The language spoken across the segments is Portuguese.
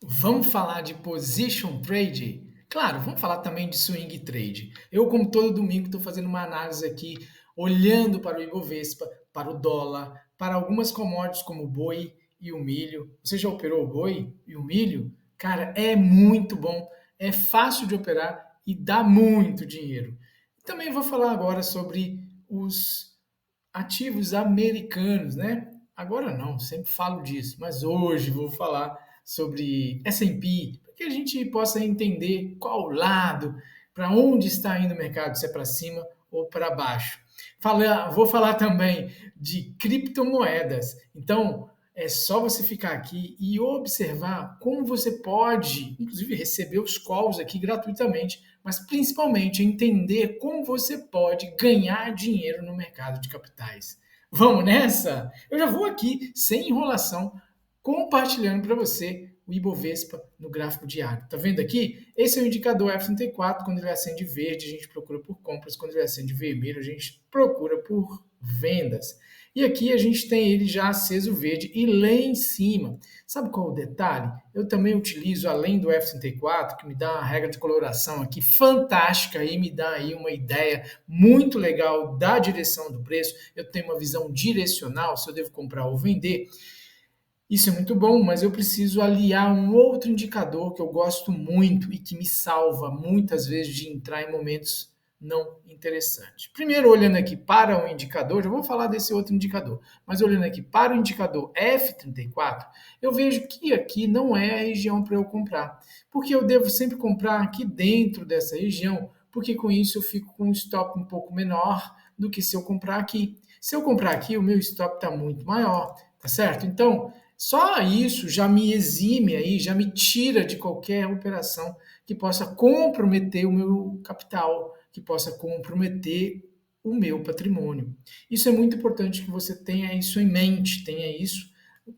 Vamos falar de position trade? Claro, vamos falar também de swing trade. Eu, como todo domingo, estou fazendo uma análise aqui, olhando para o Ibovespa, para o dólar, para algumas commodities como o boi e o milho. Você já operou o boi e o milho? Cara, é muito bom, é fácil de operar e dá muito dinheiro. Também vou falar agora sobre os ativos americanos, né? Agora não, sempre falo disso, mas hoje vou falar sobre S&P, para que a gente possa entender qual lado, para onde está indo o mercado, se é para cima ou para baixo. Vou falar também de criptomoedas. Então, é só você ficar aqui e observar como você pode, inclusive, receber os calls aqui gratuitamente, mas principalmente entender como você pode ganhar dinheiro no mercado de capitais. Vamos nessa? Eu já vou aqui, sem enrolação, compartilhando para você o Ibovespa no gráfico diário. Tá vendo aqui? Esse é o indicador F34. Quando ele acende verde, a gente procura por compras. Quando ele acende vermelho, a gente procura por vendas. E aqui a gente tem ele já aceso verde e lá em cima. Sabe qual é o detalhe? Eu também utilizo, além do F34, que me dá uma regra de coloração aqui fantástica e me dá aí uma ideia muito legal da direção do preço. Eu tenho uma visão direcional, se eu devo comprar ou vender. Isso é muito bom, mas eu preciso aliar um outro indicador que eu gosto muito e que me salva muitas vezes de entrar em momentos não interessantes. Primeiro, olhando aqui para o indicador, já vou falar desse outro indicador, mas olhando aqui para o indicador F34, eu vejo que aqui não é a região para eu comprar, porque eu devo sempre comprar aqui dentro dessa região, porque com isso eu fico com um stop um pouco menor do que se eu comprar aqui. Se eu comprar aqui, o meu stop está muito maior, tá certo? Então, só isso já me exime aí, já me tira de qualquer operação que possa comprometer o meu capital, que possa comprometer o meu patrimônio. Isso é muito importante que você tenha isso em mente, tenha isso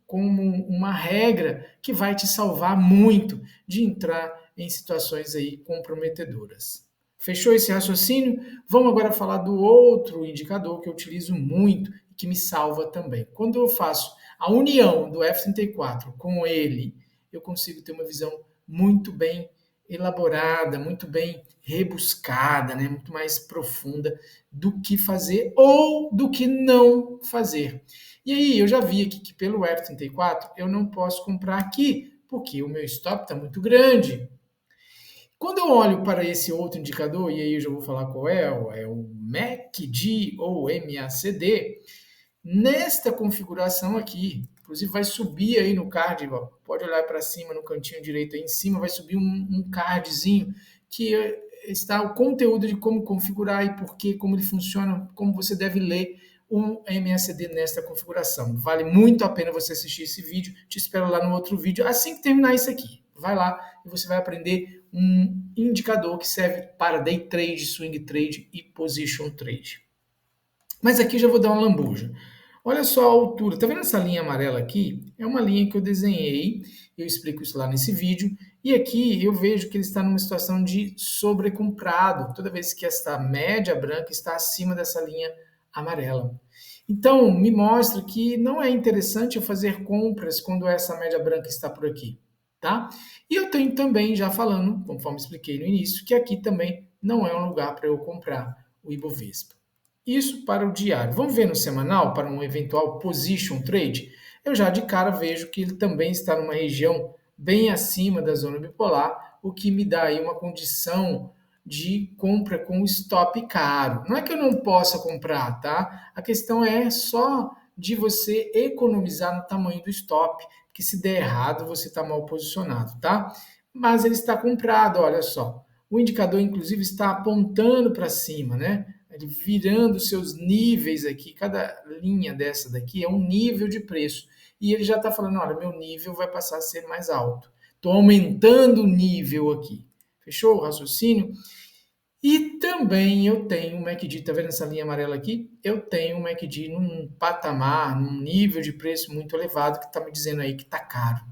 como uma regra que vai te salvar muito de entrar em situações aí comprometedoras. Fechou esse raciocínio? Vamos agora falar do outro indicador que eu utilizo muito e que me salva também. Quando eu faço a união do F34 com ele, eu consigo ter uma visão muito bem elaborada, muito bem rebuscada, né? Muito mais profunda do que fazer ou do que não fazer. E aí eu já vi aqui que pelo F34 eu não posso comprar aqui, porque o meu stop está muito grande. Quando eu olho para esse outro indicador, e aí eu já vou falar qual é o MACD ou MACD, nesta configuração aqui, inclusive vai subir aí no card, ó, pode olhar para cima no cantinho direito aí em cima, vai subir um cardzinho que está o conteúdo de como configurar e por que, como ele funciona, como você deve ler um MACD nesta configuração. Vale muito a pena você assistir esse vídeo. Te espero lá no outro vídeo. Assim que terminar isso aqui, vai lá e você vai aprender um indicador que serve para day trade, swing trade e position trade. Mas aqui eu já vou dar uma lambuja. Olha só a altura, tá vendo essa linha amarela aqui? É uma linha que eu desenhei, eu explico isso lá nesse vídeo, e aqui eu vejo que ele está numa situação de sobrecomprado, toda vez que esta média branca está acima dessa linha amarela. Então, me mostra que não é interessante eu fazer compras quando essa média branca está por aqui, tá? E eu tenho também, já falando, conforme expliquei no início, que aqui também não é um lugar para eu comprar o Ibovespa. Isso para o diário. Vamos ver no semanal para um eventual position trade? Eu já de cara vejo que ele também está numa região bem acima da zona bipolar, o que me dá aí uma condição de compra com stop caro. Não é que eu não possa comprar, tá? A questão é só de você economizar no tamanho do stop, que se der errado você está mal posicionado, tá? Mas ele está comprado, olha só. O indicador, inclusive, está apontando para cima, né? Ele virando seus níveis aqui, cada linha dessa daqui é um nível de preço. E ele já está falando, olha, meu nível vai passar a ser mais alto. Estou aumentando o nível aqui. Fechou o raciocínio? E também eu tenho um MACD, tá vendo essa linha amarela aqui? Eu tenho um MACD num patamar, num nível de preço muito elevado que está me dizendo aí que está caro.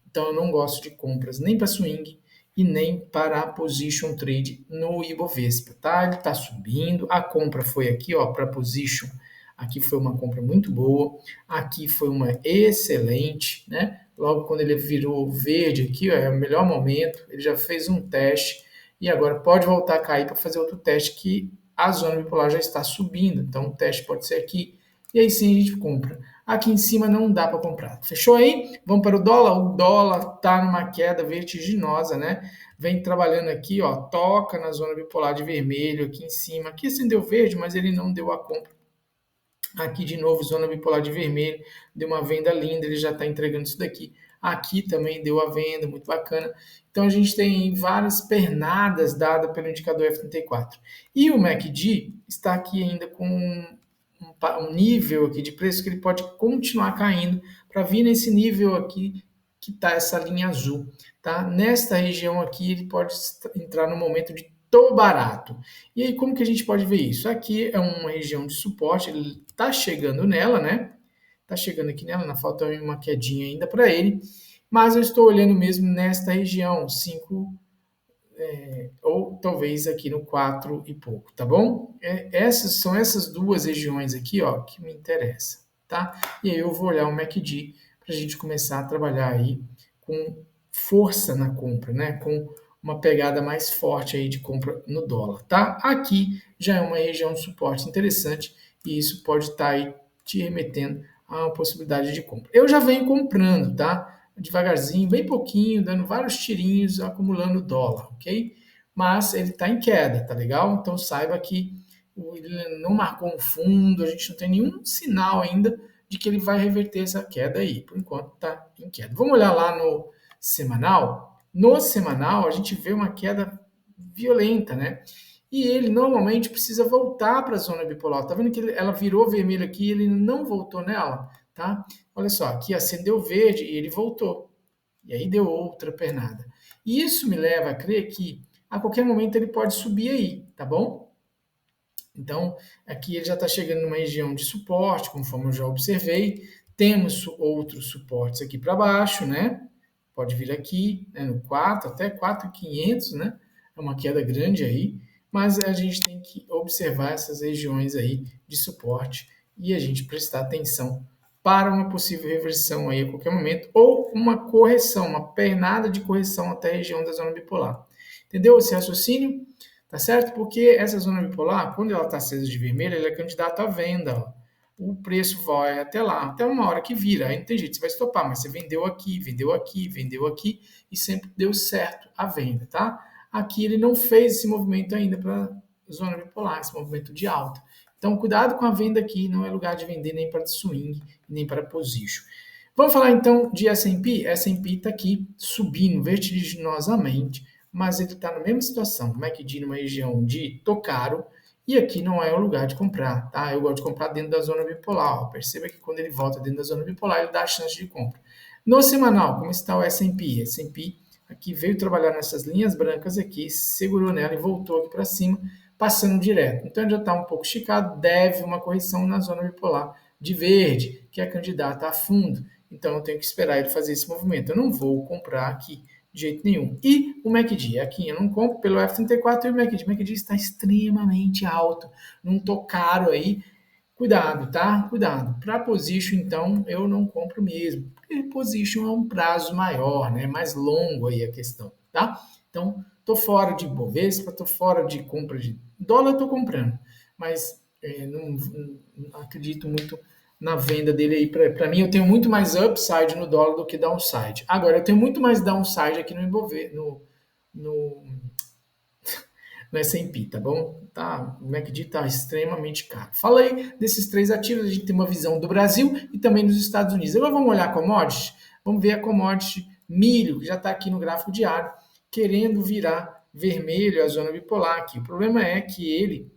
Então eu não gosto de compras nem para swing e nem para a position trade no Ibovespa, tá? Ele está subindo, a compra foi aqui, ó, para position. Aqui foi uma compra muito boa, aqui foi uma excelente, né? logo quando ele virou verde aqui, ó, é o melhor momento, ele já fez um teste e agora pode voltar a cair para fazer outro teste que a zona bipolar já está subindo, então o teste pode ser aqui, e aí sim a gente compra. Aqui em cima não dá para comprar. Fechou aí? Vamos para o dólar? O dólar está numa queda vertiginosa, né? Vem trabalhando aqui, ó, toca na zona bipolar de vermelho aqui em cima. Aqui acendeu verde, mas ele não deu a compra. Aqui de novo, zona bipolar de vermelho, deu uma venda linda, ele já está entregando isso daqui. Aqui também deu a venda, muito bacana. Então a gente tem várias pernadas dadas pelo indicador F34. E o MACD está aqui ainda com um nível aqui de preço que ele pode continuar caindo para vir nesse nível aqui que está essa linha azul, tá? Nesta região aqui ele pode entrar no momento de tô barato. E aí como que a gente pode ver isso? Aqui é uma região de suporte, ele está chegando nela, né? Está chegando aqui nela, falta uma quedinha ainda para ele, mas eu estou olhando mesmo nesta região, 5 ou talvez aqui no 4 e pouco, tá bom? Essas são essas duas regiões aqui, ó, que me interessam, tá? E aí eu vou olhar o MACD para a gente começar a trabalhar aí com força na compra, né? Com uma pegada mais forte aí de compra no dólar, tá? Aqui já é uma região de suporte interessante e isso pode estar aí te remetendo a uma possibilidade de compra. Eu já venho comprando, tá? Devagarzinho, bem pouquinho, dando vários tirinhos, acumulando dólar, ok? Mas ele está em queda, tá legal? Então saiba que ele não marcou um fundo, a gente não tem nenhum sinal ainda de que ele vai reverter essa queda aí. Por enquanto está em queda. Vamos olhar lá no semanal. No semanal a gente vê uma queda violenta, né? E ele normalmente precisa voltar para a zona bipolar. Tá vendo que ela virou vermelho aqui e ele não voltou nela, tá? Olha só, aqui acendeu verde e ele voltou. E aí deu outra pernada. E isso me leva a crer que a qualquer momento ele pode subir aí, tá bom? Então, aqui ele já está chegando numa região de suporte, conforme eu já observei. Temos outros suportes aqui para baixo, né? Pode vir aqui, né, no 4, até 4.500, né? É uma queda grande aí, mas a gente tem que observar essas regiões aí de suporte e a gente prestar atenção para uma possível reversão aí a qualquer momento, ou uma correção, uma pernada de correção até a região da zona bipolar. Entendeu esse raciocínio? Tá certo? Porque essa zona bipolar, quando ela está acesa de vermelho, ela é candidata à venda. Ó. O preço vai até lá, até uma hora que vira. Aí não tem jeito, você vai estopar, mas você vendeu aqui, vendeu aqui, vendeu aqui e sempre deu certo a venda, tá? Aqui ele não fez esse movimento ainda para a zona bipolar, esse movimento de alta. Então, cuidado com a venda aqui, não é lugar de vender nem para swing, nem para position. Vamos falar então de S&P? S&P está aqui subindo vertiginosamente, mas ele está na mesma situação. O MACD numa região de tô caro, e aqui não é o lugar de comprar, tá? Eu gosto de comprar dentro da zona bipolar. Ó. Perceba que quando ele volta dentro da zona bipolar, ele dá a chance de compra. No semanal, como está o S&P? S&P aqui veio trabalhar nessas linhas brancas aqui, segurou nela e voltou aqui para cima, passando direto. Então ele já está um pouco esticado, deve uma correção na zona bipolar de verde, que é candidata a fundo. Então eu tenho que esperar ele fazer esse movimento. Eu não vou comprar aqui de jeito nenhum. E o MACD, aqui eu não compro pelo F34 e o MACD está extremamente alto. Não tô caro aí. Cuidado, tá? Cuidado. Para position, então, eu não compro mesmo. Porque position é um prazo maior, né? Mais longo aí a questão, tá? Então, tô fora de Bovespa, tô fora de compra de dólar, tô comprando. Mas não acredito muito na venda dele aí. Para mim, eu tenho muito mais upside no dólar do que downside. Agora, eu tenho muito mais downside aqui no Ibovespa, no, no S&P, tá bom? Tá, o MACD está extremamente caro. Falei desses três ativos, a gente tem uma visão do Brasil e também dos Estados Unidos. Agora vamos olhar a commodity? Vamos ver a commodity milho, que já está aqui no gráfico diário, querendo virar vermelho a zona bipolar aqui. O problema é que ele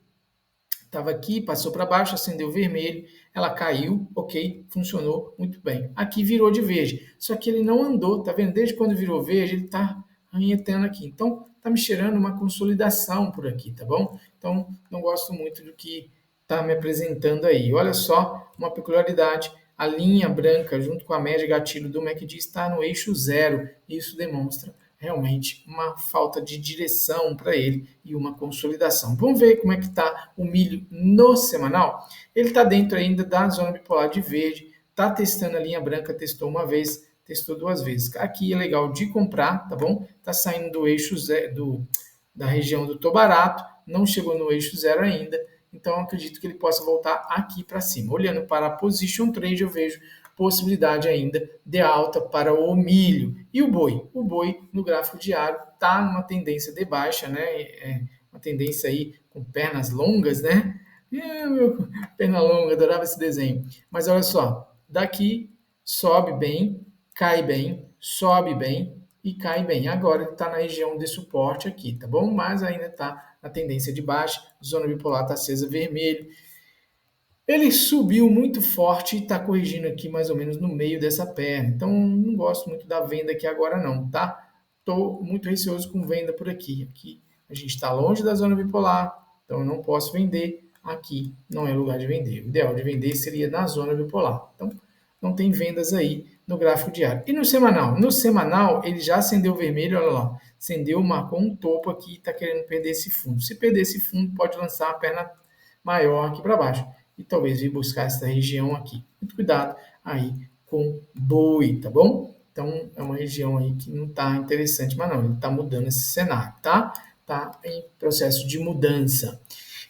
estava aqui, passou para baixo, acendeu vermelho, ela caiu, ok, funcionou muito bem. Aqui virou de verde, só que ele não andou, tá vendo? Desde quando virou verde, ele está arranhetando aqui. Então, tá me cheirando uma consolidação por aqui, tá bom? Então, não gosto muito do que tá me apresentando aí. Olha só, uma peculiaridade, a linha branca junto com a média gatilho do MACD está no eixo zero. Isso demonstra realmente uma falta de direção para ele e uma consolidação. Vamos ver como é que está o milho no semanal? Ele está dentro ainda da zona bipolar de verde, está testando a linha branca, testou uma vez, testou 2 vezes. Aqui é legal de comprar, tá bom? Tá saindo do eixo da região do tô barato, não chegou no eixo zero ainda, então acredito que ele possa voltar aqui para cima. Olhando para a position trade, eu vejo possibilidade ainda de alta para o milho. E o boi? O boi, no gráfico diário, está numa tendência de baixa, né? Uma tendência aí com pernas longas, né? Perna longa, adorava esse desenho. Mas olha só, daqui sobe bem, cai bem, sobe bem e cai bem. Agora ele está na região de suporte aqui, tá bom? Mas ainda está na tendência de baixa, zona bipolar está acesa vermelho. Ele subiu muito forte e está corrigindo aqui mais ou menos no meio dessa perna. Então não gosto muito da venda aqui agora não, tá? Estou muito receoso com venda por aqui. Aqui a gente está longe da zona bipolar, então eu não posso vender. Aqui não é lugar de vender. O ideal de vender seria na zona bipolar. Então não tem vendas aí no gráfico diário. E no semanal? No semanal ele já acendeu vermelho, olha lá. Acendeu, marcou um topo aqui e está querendo perder esse fundo. Se perder esse fundo, pode lançar a perna maior aqui para baixo e talvez vir buscar essa região aqui. Muito cuidado aí com boi, tá bom? Então é uma região aí que não está interessante, mas não, ele está mudando esse cenário, tá? Está em processo de mudança.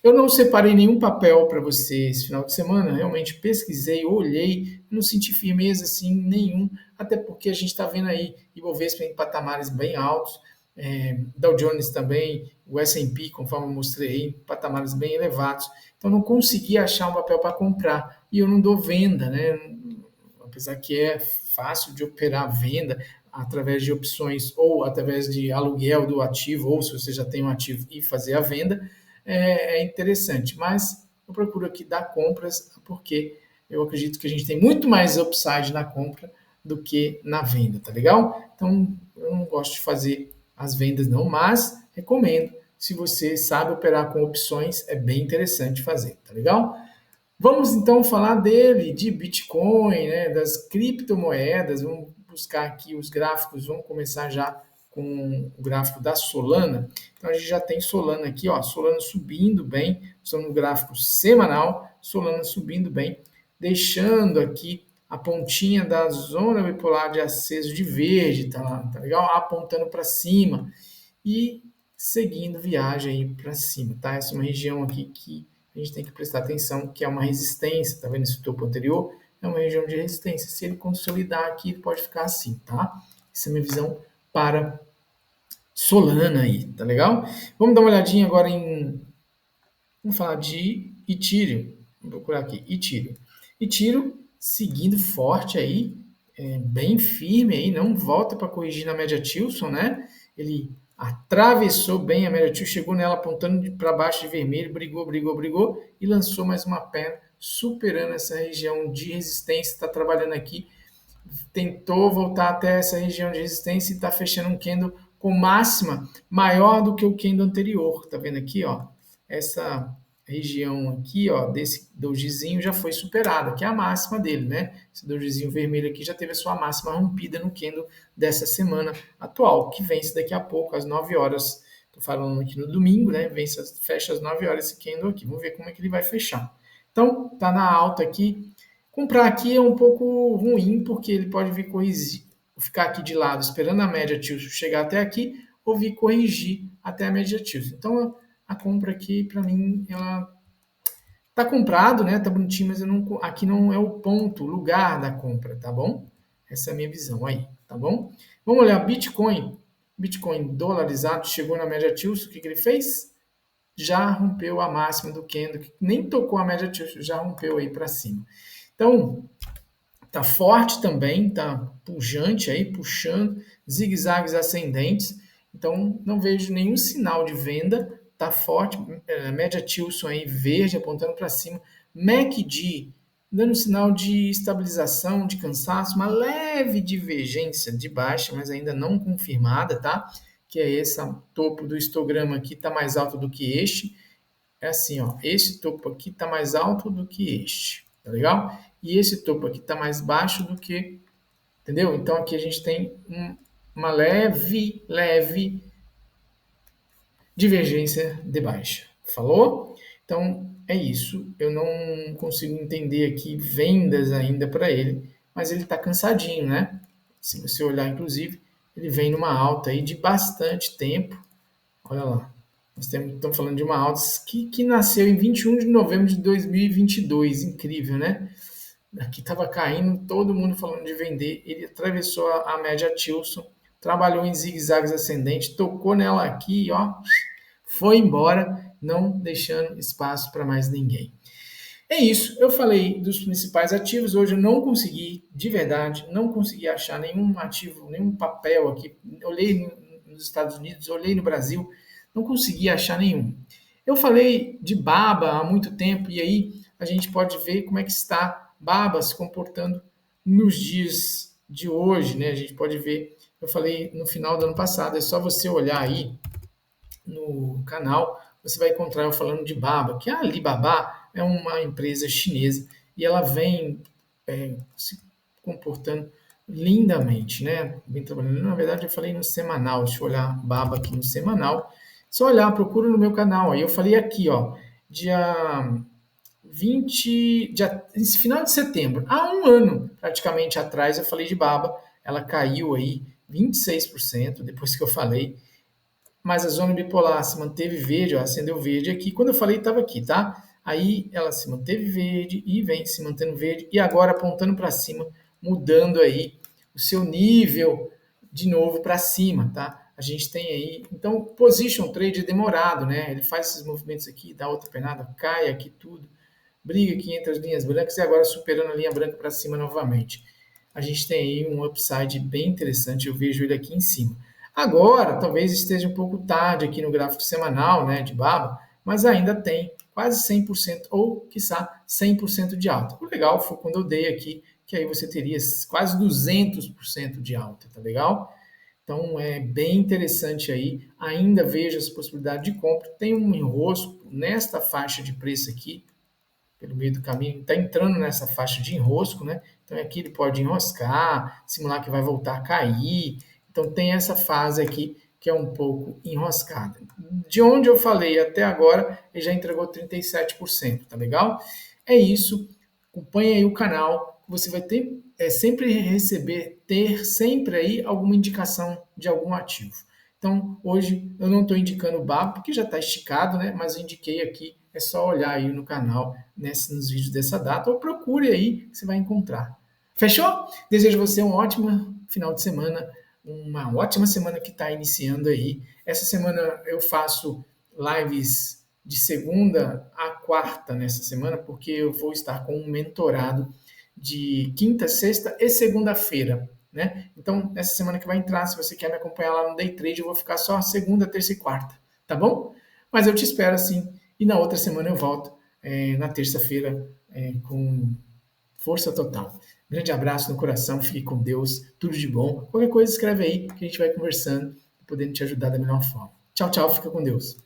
Eu não separei nenhum papel para você esse final de semana, realmente pesquisei, olhei, não senti firmeza assim nenhum, até porque a gente está vendo aí Ibovespa em patamares bem altos, Dow Jones também, o S&P, conforme eu mostrei, em patamares bem elevados. Então não consegui achar um papel para comprar e eu não dou venda, né? Apesar que é fácil de operar venda através de opções ou através de aluguel do ativo, ou se você já tem um ativo e fazer a venda, é interessante. Mas eu procuro aqui dar compras porque eu acredito que a gente tem muito mais upside na compra do que na venda, tá legal? Então eu não gosto de fazer as vendas não, mas recomendo. Se você sabe operar com opções, é bem interessante fazer, tá legal? Vamos então falar dele, de Bitcoin, né, das criptomoedas. Vamos buscar aqui os gráficos. Vamos começar já com o gráfico da Solana. Então a gente já tem Solana aqui, ó, Solana subindo bem. Estamos no gráfico semanal, Solana subindo bem, deixando aqui a pontinha da zona bipolar de aceso de verde, tá legal? Apontando para cima e seguindo viagem aí para cima, tá? Essa é uma região aqui que a gente tem que prestar atenção, que é uma resistência, tá vendo esse topo anterior? É uma região de resistência. Se ele consolidar aqui, ele pode ficar assim, tá? Essa é a minha visão para Solana aí, tá legal? Vamos dar uma olhadinha agora vamos falar de Ethereum. Vou procurar aqui, Ethereum. Ethereum seguindo forte aí, bem firme aí, não volta para corrigir na média Tilson, né? Ele atravessou bem a média Tilson, chegou nela apontando para baixo de vermelho, brigou e lançou mais uma perna, superando essa região de resistência, está trabalhando aqui, tentou voltar até essa região de resistência e está fechando um candle com máxima maior do que o candle anterior, tá vendo aqui, ó? Essa região aqui, ó, desse dojizinho já foi superada, que é a máxima dele, né? Esse dojizinho vermelho aqui já teve a sua máxima rompida no candle dessa semana atual, que vence daqui a pouco, às 9 horas. Tô falando aqui no domingo, né? Fecha às 9 horas esse candle aqui. Vamos ver como é que ele vai fechar. Então, tá na alta aqui. Comprar aqui é um pouco ruim, porque ele pode vir corrigir, ficar aqui de lado esperando a média Tilson chegar até aqui, ou vir corrigir até a média Tilson. Então, a compra aqui, para mim, ela tá comprado, né? Tá bonitinho, mas aqui não é o ponto, o lugar da compra, tá bom? Essa é a minha visão aí, tá bom? Vamos olhar Bitcoin. Bitcoin dolarizado chegou na média Tilson, o que ele fez? Já rompeu a máxima do candle, que nem tocou a média Tilson, já rompeu aí para cima. Então, tá forte também, tá pujante aí, puxando, zigue-zagues ascendentes. Então, não vejo nenhum sinal de venda, tá forte, média Tilson aí verde apontando para cima, MACD dando sinal de estabilização, de cansaço, uma leve divergência de baixa, mas ainda não confirmada, tá? Que é esse topo do histograma aqui tá mais alto do que este. É assim, ó, esse topo aqui está mais alto do que este, tá legal? E esse topo aqui está mais baixo do que, entendeu? Então aqui a gente tem uma leve divergência de baixa. Falou? Então é isso. Eu não consigo entender aqui vendas ainda para ele, mas ele está cansadinho, né? Se você olhar, inclusive, ele vem numa alta aí de bastante tempo. Olha lá. Estamos falando de uma alta que nasceu em 21 de novembro de 2022. Incrível, né? Aqui estava caindo, todo mundo falando de vender. Ele atravessou a média Tilson, trabalhou em zigue-zagues ascendentes, tocou nela aqui, ó, foi embora, não deixando espaço para mais ninguém. É isso, eu falei dos principais ativos. Hoje eu não consegui, de verdade, não consegui achar nenhum ativo, nenhum papel aqui. Olhei nos Estados Unidos, olhei no Brasil, não consegui achar nenhum. Eu falei de Baba há muito tempo e aí a gente pode ver como é que está Baba se comportando nos dias de hoje, né? A gente pode ver, eu falei no final do ano passado, é só você olhar aí no canal, você vai encontrar eu falando de Baba, que a Alibaba é uma empresa chinesa e ela vem se comportando lindamente, né? Vem trabalhando. Na verdade, eu falei no semanal. Deixa eu olhar Baba aqui no semanal. Só olhar, procura no meu canal. Aí eu falei aqui, ó, dia 20, esse final de setembro, há um ano praticamente atrás, eu falei de Baba. Ela caiu aí 26% depois que eu falei, mas a zona bipolar se manteve verde, ó, acendeu verde aqui. Quando eu falei, estava aqui, tá? Aí ela se manteve verde e vem se mantendo verde e agora apontando para cima, mudando aí o seu nível de novo para cima, tá? A gente tem aí, então, position trade é demorado, né? Ele faz esses movimentos aqui, dá outra penada, cai aqui tudo, briga aqui entre as linhas brancas e agora superando a linha branca para cima novamente. A gente tem aí um upside bem interessante, eu vejo ele aqui em cima. Agora, talvez esteja um pouco tarde aqui no gráfico semanal, né, de Baba, mas ainda tem quase 100% ou, quiçá, 100% de alta. O legal foi quando eu dei aqui, que aí você teria quase 200% de alta, tá legal? Então é bem interessante aí. Ainda vejo essa possibilidade de compra. Tem um enrosco nesta faixa de preço aqui, pelo meio do caminho, está entrando nessa faixa de enrosco, né? Então aqui ele pode enroscar, simular que vai voltar a cair. Então tem essa fase aqui que é um pouco enroscada. De onde eu falei até agora, ele já entregou 37%, tá legal? É isso. Acompanhe aí o canal, você vai ter sempre ter sempre aí alguma indicação de algum ativo. Então, hoje eu não estou indicando o BAB, porque já está esticado, né? Mas eu indiquei aqui, é só olhar aí no canal, nos vídeos dessa data, ou procure aí, que você vai encontrar. Fechou? Desejo você um ótimo final de semana, uma ótima semana que está iniciando aí. Essa semana eu faço lives de segunda a quarta nessa semana, porque eu vou estar com um mentorado de quinta, sexta e segunda-feira, né? Então, essa semana que vai entrar, se você quer me acompanhar lá no Day Trade, eu vou ficar só segunda, terça e quarta, tá bom? Mas eu te espero assim, e na outra semana eu volto, na terça-feira, com força total. Grande abraço no coração, fique com Deus, tudo de bom. Qualquer coisa escreve aí que a gente vai conversando, podendo te ajudar da melhor forma. Tchau, tchau, fica com Deus.